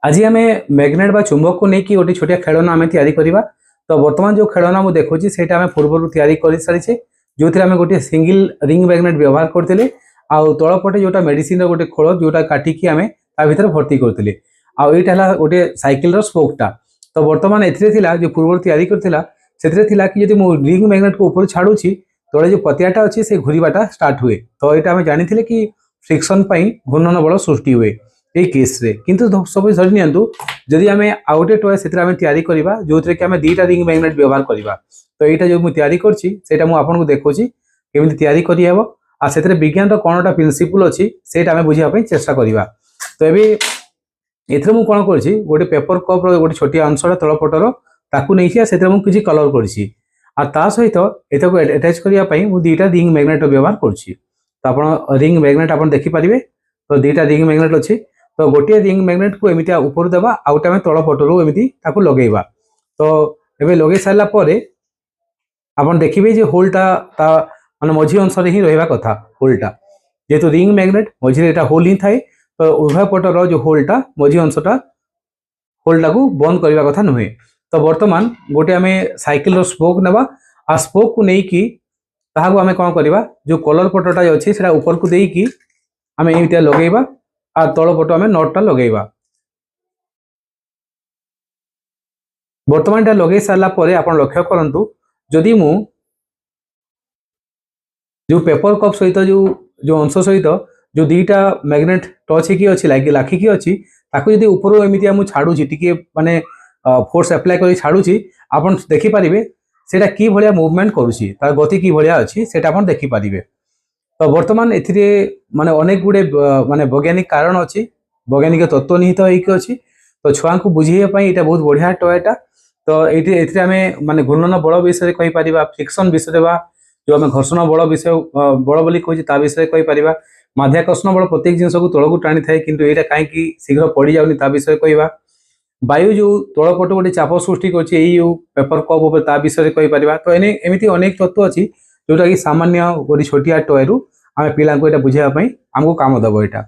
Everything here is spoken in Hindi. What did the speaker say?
आज आम मैग्नेट बा चुंबक को लेकिन गोटे छोटिया खेलना आम या तो बर्तमान जो खेलना मुझे देखुची से पूर्व कर सारी जो आम गोटे सिंगल रिंग मैग्नेट व्यवहार करते तलपटे जोटा मेडिसिन गोटे खोल जोटा काटिकी आम भर भर्ती करते आईटा गोटे साइकिल स्पोकटा। तो बर्तमान एथिरे जो पूर्व या कि जो रिंग मैग्नेट को ऊपर छाड़ुची तले जो पतियाटा अच्छी से घूरवाटा स्टार्ट हुए। तो यहाँ आम जानी कि फ्रिक्शन घूर्णन बल सृष्टि हुए ये केस रे। किंतु सब धरी नियंतु जदि आम आउ गोटे टॉय से करवा जो थे कि आम दुईटा रिंग मैग्नेट व्यवहार करवा। तो यहाँ जो मुझे करटा मुझे देखुची केमी या आ से विज्ञान कौनटा प्रिंसिपल अच्छी से आम बुझापी चेष्टा करवा। तो ये एथरे मु कौन कर गोटे पेपर कप गोटे छोटिया अंशटा तलपटर ताकू नहीं से किसी कलर कर सहित एतक अटैच करने दुईटा रिंग मैग्नेट व्यवहार करुँची। तो आप रिंग मैग्नेट आप देखिपारे। तो दुईटा रिंग मैग्नेट अच्छी तो गोटे रिंग मैग्नेट को एमती ऊपर देवा आउटा आम तल पटरू एमती लगेगा। तो ये लगे सारापर आप देखिए होलटा मान मझी अंश ही रहा कथा होलटा जेहेतु रिंग मैग्नेट मझे यहाँ होल ही थाए। तो उभय पटर जो होलटा मझी अंशटा होलटा को बंद करने कथा नुहे। तो बर्तमान गोटे आम साइकिल स्पोक नेबा आ स्पोक को लेकिन आम कौन करवा जो कलर पटटा अच्छे से ऊपर को देकी आम एमती लगेगा आ तल पट आम नटटा लगेगा। बर्तमान लगे सारापर आप लक्ष्य करूँ जदि मु जो पेपर कप सहित जो अंश सहित जो दुईटा मैग्नेट टच होगी अच्छी लाखिकी अच्छी ताकू ऊपर एमती मुझे छाड़ुची टी माने फोर्स अप्लाई कर छाड़ुची आप देखिपारे से कि भाया मुवमेंट करुँची तार गति कि भाया अच्छी से देखिपारे। तो बर्तमान ए माने अनेक गुड़े माने वैज्ञानिक कारण अच्छी वैज्ञानिक तत्व निहित होती। तो छुआ को बुझेगा यहाँ बहुत बढ़िया टॉयटा। तो ये आम माने घूर्णन बल विषय कहीपर फ्रिक्शन विषय जो आम घर्षण बल विषय बल बोली कहूँ विषय कहीपर माध्याकर्षण बल प्रत्येक जिनस को तल को टाणी थाए कि यहाँ कहीं शीघ्र पड़ जाऊनी विषय कहवा वायु जो तलपट गोटे चाप सृष्टि कर पेपर कप विषय कहीपर। तो एमती अनेक तत्व अच्छी जोटा कि सामान्य गोटे छोटिया टॉय रु आम पिला बुझापी आमको काम दब यहाँ।